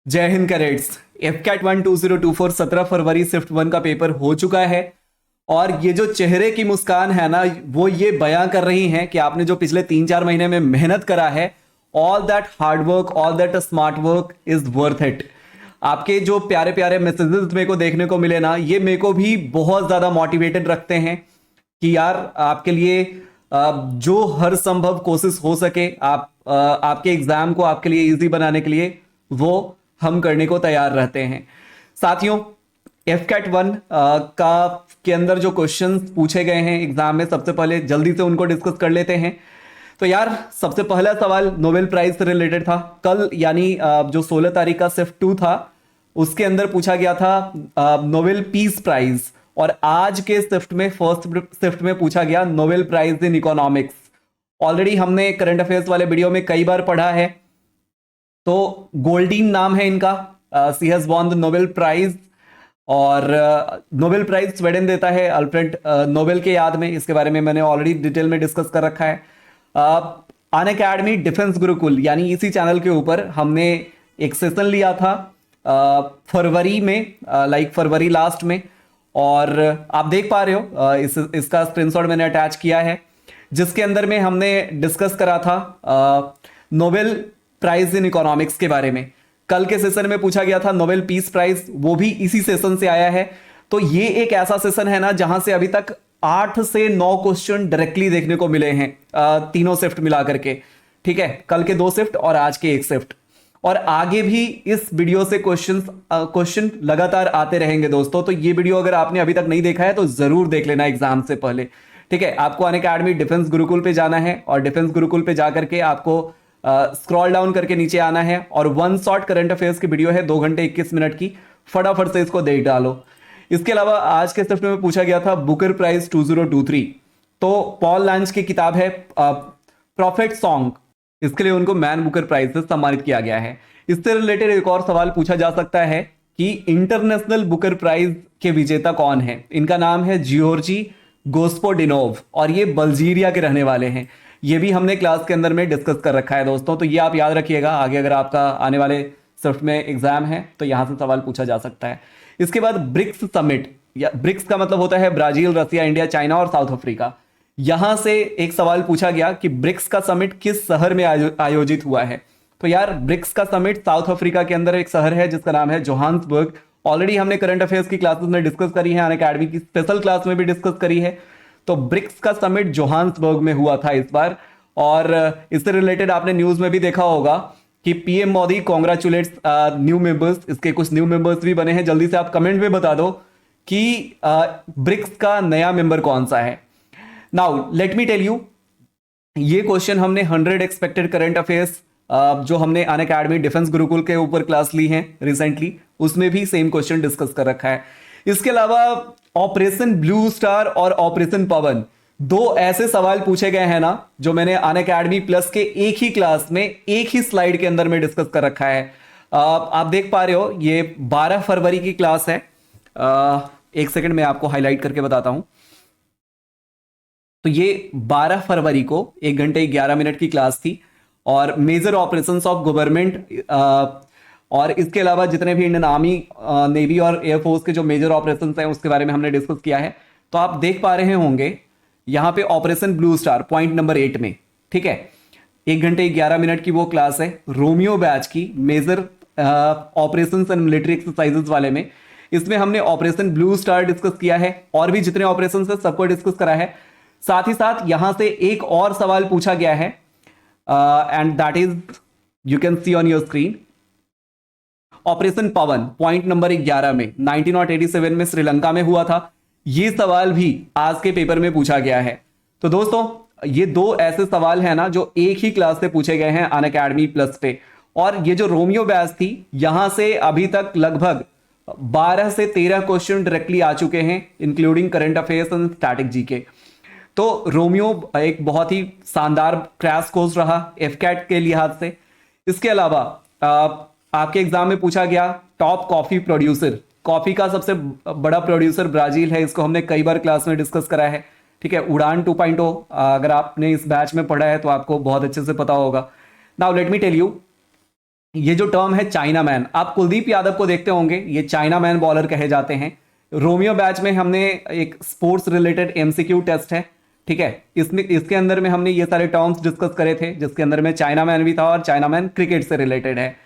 जय Hind cadets. F cat 1 2024 17 फरवरी shift 1 का paper हो चुका है। और ये जो चेहरे की मुस्कान है ना, वो ये बयां कर रही हैं कि आपने जो पिछले 3 4 महीने में मेहनत करा है, all that hard work, all that smart work is worth it. आपके जो प्यारे प्यारे मैसेजेस मेरे को देखने को मिले ना, ये मेरे को भी बहुत ज्यादा मोटिवेटेड रखते हैं कि यार आपके लिए जो हर संभव कोशिश हो सके, आपके एग्जाम को आपके लिए इजी बनाने के लिए वो हम करने को तैयार रहते हैं। साथियों, एफ कैट 1 का के अंदर जो क्वेश्चंस पूछे गए हैं एग्जाम में, सबसे पहले जल्दी से उनको डिस्कस कर लेते हैं। तो यार, सबसे पहला सवाल नोबेल प्राइज से रिलेटेड था। कल यानी जो 16 तारीख का शिफ्ट 2 था, उसके अंदर पूछा गया था नोबेल पीस प्राइज। और आज के शिफ्ट में, फर्स्ट शिफ्ट में पूछा गया Nobel prize in economics. Already हमने करंट अफेयर्स वाले वीडियो में कई बार पढ़ा है। तो गोल्डीन नाम है इनका, she has won the Nobel prize. और नोबेल प्राइज स्वीडन देता है अल्फ्रेड नोबेल के याद में। इसके बारे में मैंने ऑलरेडी डिटेल में डिस्कस कर रखा है। अन अकेडमी डिफेंस गुरुकुल यानी इसी चैनल के ऊपर हमने एक सेशन लिया था फरवरी में, फरवरी लास्ट में। और आप देख पा रहे हो, इसका स्क्रीनशॉट मैंने अटैच किया है, जिसके अंदर में हमने डिस्कस करा था नोबेल प्राइज इन इकोनॉमिक्स के बारे में। कल के सेशन में पूछा गया था नोबेल पीस प्राइज, वो भी इसी सेशन से आया है। तो ये एक ऐसा सेशन है ना, जहां से अभी तक 8 से 9 क्वेश्चन डायरेक्टली देखने को मिले हैं, तीनों शिफ्ट मिला करके। ठीक है, कल के 2 शिफ्ट और आज के 1 शिफ्ट। और आगे भी इस वीडियो से क्वेश्चन लगातार आते रहेंगे दोस्तों। तो ये वीडियो अगर आपने अभी तक नहीं देखा है तो जरूर देख लेना एग्जाम से पहले। ठीक है, आपको अनअकैडमी डिफेंस गुरुकुल पे जाना है और डिफेंस गुरुकुल पे जाकर के आपको स्क्रॉल डाउन करके नीचे आना है और वन शॉट करंट अफेयर्स की वीडियो है 2 घंटे 21 मिनट की, फटाफट से इसको देख डालो। इसके अलावा आज के शिफ्ट में पूछा गया था बुकर प्राइज 2023। तो पॉल लैंज की किताब है प्रॉफिट सॉन्ग, इसके लिए उनको मैन बुकर प्राइज से सम्मानित किया गया है। इससे रिलेटेड एक और सवाल पूछा जा सकता है कि इंटरनेशनल बुकर प्राइज के विजेता कौन है। इनका नाम है जियोर्जी गोस्पोडिनोव और ये बल्जीरिया के रहने वाले हैं। ये भी हमने क्लास के अंदर में डिस्कस कर रखा है दोस्तों। तो ये आप याद रखिएगा, आगे अगर आपका आने वाले शिफ्ट में एग्जाम है तो यहां से सवाल पूछा जा सकता है। इसके बाद ब्रिक्स समिट, या ब्रिक्स का मतलब होता है ब्राजील, रसिया, इंडिया, चाइना और साउथ अफ्रीका। यहां से एक सवाल पूछा गया कि ब्रिक्स का समिट किस शहर में आयोजित हुआ है। तो यार, ब्रिक्स का समिट साउथ अफ्रीका के अंदर एक शहर है जिसका नाम है जोहान्सबर्ग। ऑलरेडी हमने करंट अफेयर्स की क्लासेस में डिस्कस करी है, अनअकैडमी की स्पेशल क्लास में भी डिस्कस करी है। तो ब्रिक्स का समिट जोहान्सबर्ग में हुआ था इस बार। और इससे रिलेटेड आपने न्यूज में भी देखा होगा कि PM Modi congratulates new members. इसके कुछ न्यू मेंबर्स भी बने हैं। जल्दी से आप कमेंट में बता दो कि ब्रिक्स का नया मेंबर कौन सा है। Now let me tell you, ये क्वेश्चन हमने 100 एक्सपेक्टेड करंट अफेयर्स जो हमने अनअकैडमी डिफेंस गुरुकुल के ऊपर क्लास ली है रिसेंटली, उसमें भी सेम क्वेश्चन डिस्कस कर रखा है। इसके अलावा ऑपरेशन ब्लू स्टार और ऑपरेशन पवन, 2 ऐसे सवाल पूछे गए हैं ना, जो मैंने अनअकैडमी प्लस के एक ही क्लास में एक ही स्लाइड के अंदर में डिस्कस कर रखा है। आप देख पा रहे हो, ये 12 फरवरी की क्लास है। एक सेकंड में आपको हाईलाइट करके बताता हूं। तो ये 12 फरवरी को 1 घंटे 11 मिनट की क्लास थी और मेजर ऑपरेशंस ऑफ गवर्नमेंट, और इसके अलावा जितने भी इंडियन आर्मी, नेवी और एयरफोर्स के जो मेजर ऑपरेशंस हैं उसके बारे में हमने डिस्कस किया है। तो आप देख पा रहे होंगे यहां पे operation blue star point number 8 में। ठीक है, 1 घंटे 11 मिनट की वो क्लास है रोमियो बैच की, major operations and military exercises वाले में। इसमें हमने ऑपरेशन ब्लू स्टार डिस्कस किया है और भी जितने ऑपरेशन है सबको डिस्कस करा है। साथ ही साथ यहां से एक और सवाल पूछा गया है, and that is you can see on your screen, operation Pawan point number 11 में 1987 में श्रीलंका में हुआ था। ये सवाल भी आज के पेपर में पूछा गया है। तो दोस्तों, ये 2 ऐसे सवाल हैं ना जो एक ही क्लास से पूछे गए हैं अनअकैडमी प्लस पे। और ये जो रोमियो बैच थी, यहां से अभी तक लगभग 12 से 13 क्वेश्चन डायरेक्टली आ चुके हैं, including current affairs and static GK. तो रोमियो एक बहुत ही शानदार क्रैश कोर्स रहा एफकैट के लिहाज से। इसके अलावा आपके एग्जाम में पूछा गया टॉप कॉफी प्रोड्यूसर। कॉफी का सबसे बड़ा प्रोड्यूसर ब्राजील है, इसको हमने कई बार क्लास में डिस्कस करा है। ठीक है, उड़ान 2.0 अगर आपने इस बैच में पढ़ा है तो आपको बहुत अच्छे से पता होगा। Now let me tell you, ये जो टर्म है चाइना मैन, आप कुलदीप यादव को देखते होंगे, ये चाइना मैन बॉलर कहे जाते हैं। रोमियो बैच में हमने एक स्पोर्ट्स रिलेटेड एमसीक्यू टेस्ट है, ठीक है, इसमें इसके अंदर में हमने ये सारे टर्म्स डिस्कस करे थे, जिसके अंदर में चाइना मैन भी था और चाइना मैन क्रिकेट से रिलेटेड है।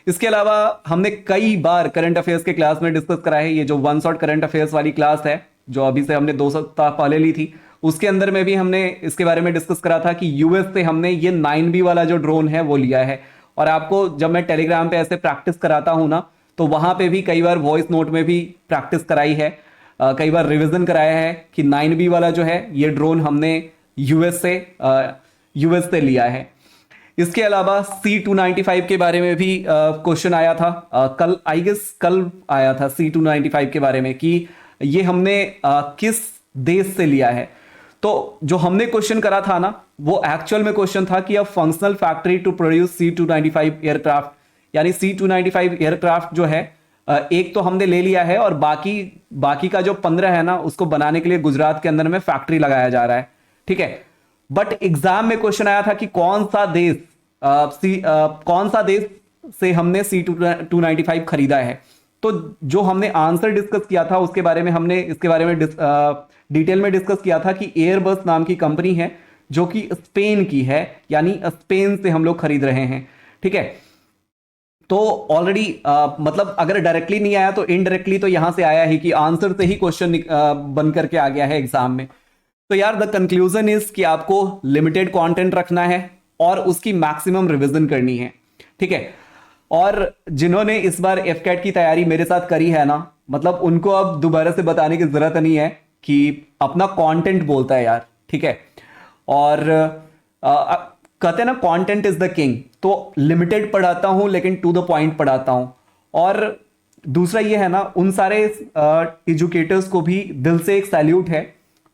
इसके अलावा हमने कई बार करंट अफेयर्स के क्लास में डिस्कस करा है। ये जो वन शॉट करंट अफेयर्स वाली क्लास है जो अभी से हमने 2 सप्ताह पहले ली थी, उसके अंदर में भी हमने इसके बारे में डिस्कस करा था कि यूएस से हमने ये 9B वाला जो ड्रोन है वो लिया है। और आपको जब मैं टेलीग्राम पे ऐसे प्रैक्टिस कराता हूं ना, तो वहां पे भी कई बार वॉइस नोट में भी प्रैक्टिस कराई है, कई बार रिवीजन कराया है कि 9B वाला जो है ये ड्रोन हमने यूएस से लिया है। इसके अलावा C295 के बारे में भी क्वेश्चन आया था, कल आई गेस कल आया था C295 के बारे में कि ये हमने किस देश से लिया है। तो जो हमने क्वेश्चन करा था ना, वो एक्चुअल में क्वेश्चन था कि a functional factory to produce C295 aircraft, यानी C295 एयरक्राफ्ट जो है एक तो हमने ले लिया है और बाकी का जो 15 है ना, उसको बनाने के लिए गुजरात के अंदर में फैक्ट्री लगाया जा रहा है, ठीक है। बट एग्जाम में क्वेश्चन आया था कि कौन सा देश से हमने C295 खरीदा है। तो जो हमने आंसर डिस्कस किया था उसके बारे में हमने इसके बारे में डिटेल में डिस्कस किया था कि एयरबस नाम की कंपनी है जो कि स्पेन की है, यानी स्पेन से हम लोग खरीद रहे हैं, ठीक है। तो ऑलरेडी मतलब अगर डायरेक्टली नहीं आया तो इनडायरेक्टली तो यहां से आया ही कि आंसर से ही क्वेश्चन बन करके आ गया है एग्जाम में। तो यार द कंक्लूजन इज कि आपको लिमिटेड कंटेंट रखना है और उसकी मैक्सिमम रिवीजन करनी है, ठीक है। और जिन्होंने इस बार एफकैट की तैयारी मेरे साथ करी है ना, मतलब उनको अब दोबारा से बताने की जरूरत नहीं है कि अपना कंटेंट बोलता है यार, ठीक है। और कहते हैं ना कंटेंट इज द किंग, तो लिमिटेड पढ़ाता हूं लेकिन टू द पॉइंट पढ़ाता हूं। और दूसरा ये है ना, उन सारे एजुकेटर्स को भी दिल से एक सैल्यूट है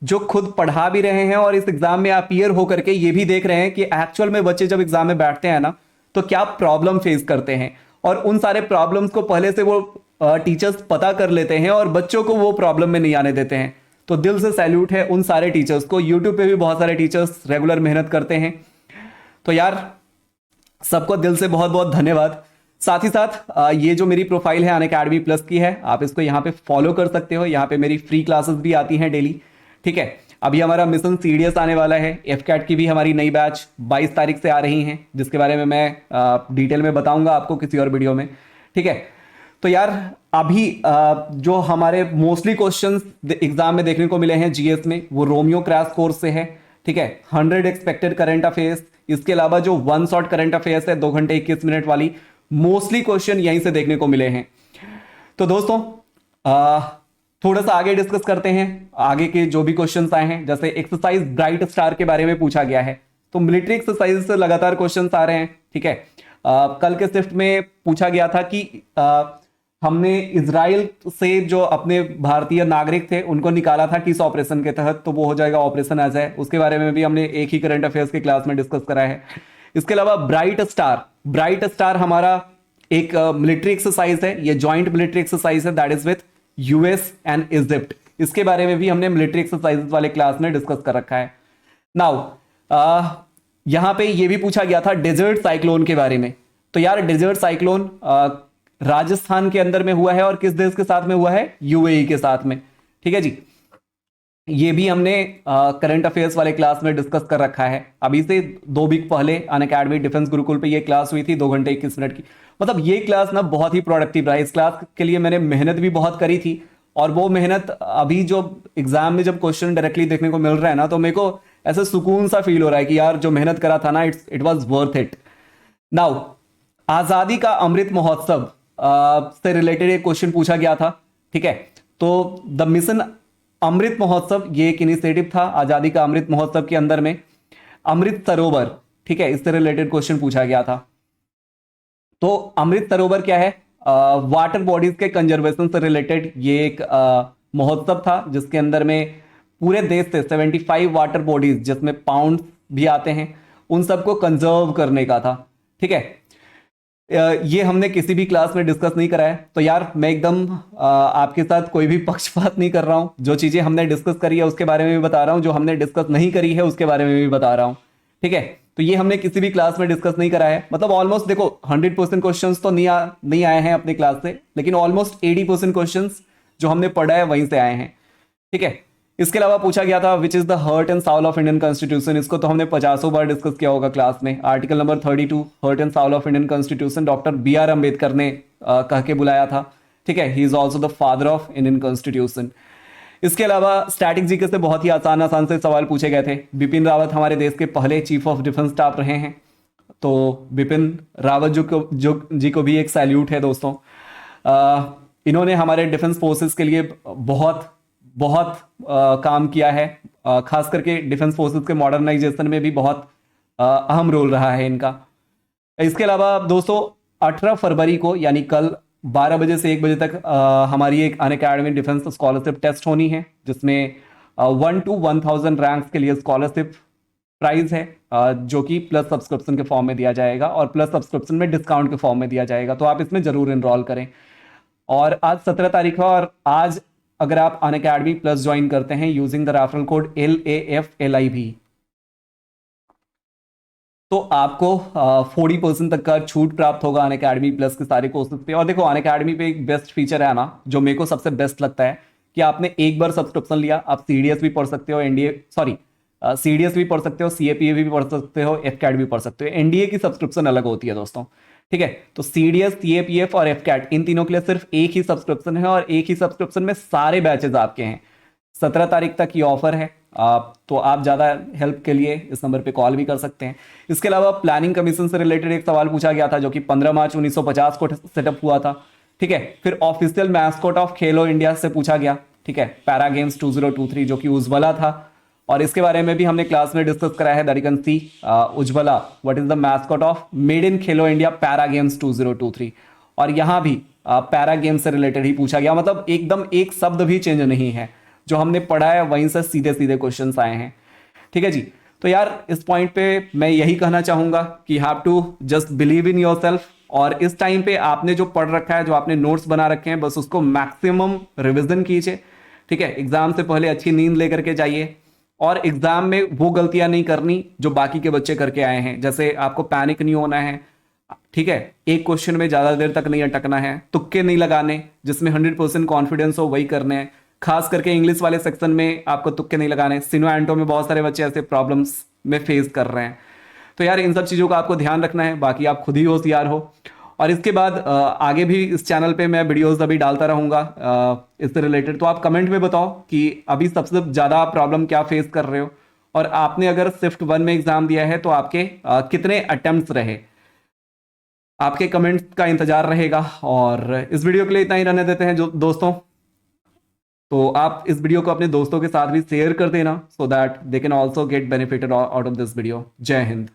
जो खुद पढ़ा भी रहे हैं और इस एग्जाम में अपीयर होकर के ये भी देख रहे हैं कि एक्चुअल में बच्चे जब एग्जाम में बैठते हैं ना तो क्या प्रॉब्लम फेस करते हैं, और उन सारे प्रॉब्लम्स को पहले से वो टीचर्स पता कर लेते हैं और बच्चों को वो प्रॉब्लम में नहीं आने देते हैं। तो दिल से सैल्यूट है उन सारे टीचर्स को। यूट्यूब पे भी बहुत सारे टीचर्स रेगुलर मेहनत करते हैं। तो यार सबको दिल से बहुत बहुत धन्यवाद। साथ ही साथ ये जो मेरी प्रोफाइल है अनअकैडमी प्लस की है, आप इसको यहाँ पे फॉलो कर सकते हो। यहाँ पे मेरी फ्री क्लासेस भी आती हैं डेली, ठीक है। अभी हमारा मिशन सीडीएस आने वाला है, एफकैट की भी हमारी नई बैच 22 तारीख से आ रही हैं, जिसके बारे में मैं डिटेल में बताऊंगा आपको किसी और वीडियो में, ठीक है। तो यार अभी जो हमारे मोस्टली क्वेश्चंस एग्जाम में देखने को मिले हैं जीएस में, वो रोमियो क्रैश कोर्स से है, ठीक है। 100 एक्सपेक्टेड करंट अफेयर्स, इसके अलावा जो वन शॉट करंट अफेयर्स है 2 घंटे 21 मिनट वाली, मोस्टली क्वेश्चन यहीं से देखने को मिले हैं। तो दोस्तों थोड़ा सा आगे डिस्कस करते हैं आगे के जो भी क्वेश्चंस आए हैं। जैसे एक्सरसाइज ब्राइट स्टार के बारे में पूछा गया है, तो मिलिट्री एक्सरसाइज से लगातार क्वेश्चंस आ रहे हैं, ठीक है। कल के शिफ्ट में पूछा गया था कि हमने इजराइल से जो अपने भारतीय नागरिक थे उनको निकाला था किस ऑपरेशन के तहत, तो वो हो जाएगा ऑपरेशन अजय। उसके बारे में भी हमने एक ही करंट अफेयर्स की क्लास में डिस्कस करा है। इसके अलावा ब्राइट स्टार हमारा एक मिलिट्री एक्सरसाइज है, ये ज्वाइंट मिलिट्री एक्सरसाइज है, that is with US and Egypt. इसके बारे में भी हमने मिलिट्री एक्सरसाइज वाले क्लास में डिस्कस कर रखा है। नाउ यहां पे ये भी पूछा गया था डेजर्ट साइक्लोन के बारे में। तो यार डेजर्ट साइक्लोन राजस्थान के अंदर में हुआ है और किस देश के साथ में हुआ है, यूएई के साथ में, ठीक है जी। ये भी हमने करंट अफेयर्स वाले क्लास में डिस्कस कर रखा है। अभी से 2 वीक पहले अनअकैडमी डिफेंस गुरुकुल पे ये क्लास हुई थी 2 घंटे 21 मिनट की। मतलब ये क्लास ना बहुत ही प्रोडक्टिव रहा। इस क्लास के लिए मैंने मेहनत भी बहुत करी थी, और वो मेहनत अभी जो एग्जाम में जब क्वेश्चन डायरेक्टली देखने को मिल रहा है ना, तो मेरे को ऐसा सुकून सा फील हो रहा है कि यार जो मेहनत करा था ना, it was worth it. Now आजादी का अमृत महोत्सव से रिलेटेड एक क्वेश्चन पूछा गया था, ठीक है। तो द मिशन अमृत महोत्सव ये एक इनिशिएटिव था आजादी का अमृत महोत्सव के अंदर में, अमृत सरोवर, ठीक है, इससे रिलेटेड क्वेश्चन पूछा गया था। तो अमृत सरोवर क्या है, वाटर बॉडीज के कंजर्वेशन से रिलेटेड ये एक महोत्सव था, जिसके अंदर में पूरे देश से 75 वाटर बॉडीज, जिसमें पाउंड भी आते हैं, उन सबको कंजर्व करने का था, ठीक है। ये हमने किसी भी क्लास में डिस्कस नहीं करा है। तो यार मैं एकदम आपके साथ कोई भी पक्षपात नहीं कर रहा हूं। जो चीजें हमने डिस्कस करी है उसके बारे में भी बता रहा हूं, जो हमने डिस्कस नहीं करी है उसके बारे में भी बता रहा हूं, ठीक है। तो ये हमने किसी भी क्लास में डिस्कस नहीं करा है। मतलब ऑलमोस्ट देखो 100% क्वेश्चंस तो नहीं आए हैं अपने क्लास से, लेकिन ऑलमोस्ट 80% क्वेश्चंस जो हमने पढ़ा है वहीं से आए हैं। ठीक है, इसके अलावा पूछा गया था which is the heart and Saul of Indian constitution. इसको तो हमने 50 बार डिस्कस किया होगा क्लास में। Article number 32 heart and Saul of Indian constitution doctor BR Ambedkar ने कह के बुलाया था। ठीक है, he is also the father of Indian constitution. इसके अलावा स्टैटिक जीके से बहुत ही आसान आसान से सवाल पूछे गए थे। बिपिन रावत हमारे देश के पहले चीफ ऑफ डिफेंस स्टाफ रहे हैं, तो बिपिन रावत जी को भी एक सैल्यूट है दोस्तों। इन्होंने हमारे डिफेंस फोर्सेस के लिए बहुत बहुत काम किया है। खास करके डिफेंस फोर्सेस के मॉडर्नाइजेशन में भी बहुत अहम रोल रहा है इनका। इसके अलावा दोस्तों 18 फरवरी को यानी कल 12 बजे से 1 बजे तक हमारी एक अनअकैडमी डिफेंस स्कॉलरशिप टेस्ट होनी है, जिसमें 1 to 1000 रैंक्स के लिए स्कॉलरशिप प्राइज है, जो कि प्लस सब्सक्रिप्शन के फॉर्म में दिया जाएगा और प्लस सब्सक्रिप्शन में डिस्काउंट के फॉर्म में दिया जाएगा। तो आप इसमें जरूर इनरोल करें। और आज 17 तारीख है, और आज अगर आप अनअकैडमी प्लस ज्वाइन करते हैं using the referral code LAFLIV, तो आपको 40% तक का छूट प्राप्त होगा अनअकैडमी प्लस के सारे कोर्सेज पे। और देखो अनअकैडमी पे एक बेस्ट फीचर है ना, जो मेरे को सबसे बेस्ट लगता है, कि आपने एक बार सब्सक्रिप्शन लिया, आप CDS भी पढ़ सकते हो, CDS भी पढ़ सकते हो, CAPA भी पढ़ सकते हो, FCAT भी पढ़ सकते हो। NDA की सब्सक्रिप्शन अलग होती है दोस्तों। ठीक है, तो CDS, CAPF और FCAT इन तीनों के लिए सिर्फ एक ही सब्सक्रिप्शन है, और एक ही सब्सक्रिप्शन में सारे बैचेज आपके हैं। 17 तारीख तक ये ऑफर है। तो आप ज़्यादा हेल्प के लिए इस नंबर पे कॉल भी कर सकते हैं। इसके अलावा प्लानिंग कमीशन से रिलेटेड एक सवाल पूछा गया था, जो कि 15 मार्च 1950 को सेटअप हुआ था। ठीक है, फिर official mascot of Khelo India से पूछा गया। ठीक है, पैरा गेम्स 2023 जो कि उज्ज्वला था, और इसके बारे में भी हमने क्लास में डिस्कस करा है। That you can see Ujjwala what is the mascot of made in Khelo India para games 2023। और यहाँ भी पैरा गेम्स से रिलेटेड ही पूछा गया। मतलब एकदम एक शब्द भी चेंज नहीं है, जो हमने पढ़ा है वहीं से सीधे सीधे क्वेश्चंस आए हैं। ठीक है जी, तो यार इस पॉइंट पे मैं यही कहना चाहूंगा कि have to just believe in yourself. और इस टाइम पे आपने जो पढ़ रखा है, जो आपने नोट्स बना रखे हैं, बस उसको मैक्सिमम रिवीजन कीजिए। ठीक है, एग्जाम से पहले अच्छी नींद लेकर के जाइए, और एग्जाम में वो गलतियां नहीं करनी जो बाकी के बच्चे करके आए हैं। जैसे आपको पैनिक नहीं होना है। ठीक है, एक क्वेश्चन में ज्यादा देर तक नहीं अटकना है, तुक्के नहीं लगाने, जिसमें 100% कॉन्फिडेंस हो वही करने हैं। खास करके इंग्लिश वाले सेक्शन में आपको तुक्के नहीं लगाने। सिनो एंटो में बहुत सारे बच्चे ऐसे प्रॉब्लम्स में फेस कर रहे हैं। तो यार इन सब चीज़ों का आपको ध्यान रखना है, बाकी आप खुद ही होशियार हो। और इसके बाद आगे भी इस चैनल पे मैं वीडियोस अभी डालता रहूँगा इससे रिलेटेड। तो आप कमेंट में बताओ कि अभी सबसे ज़्यादा प्रॉब्लम क्या फेस कर रहे हो, और आपने अगर शिफ्ट 1 में एग्जाम दिया है तो आपके कितने अटेम्प्ट्स रहे। आपके कमेंट्स का इंतजार रहेगा। और इस वीडियो के लिए इतना ही रहने देते हैं जो दोस्तों। तो आप इस वीडियो को अपने दोस्तों के साथ भी शेयर कर देना, so that they can also get benefited out of this video. जय हिंद।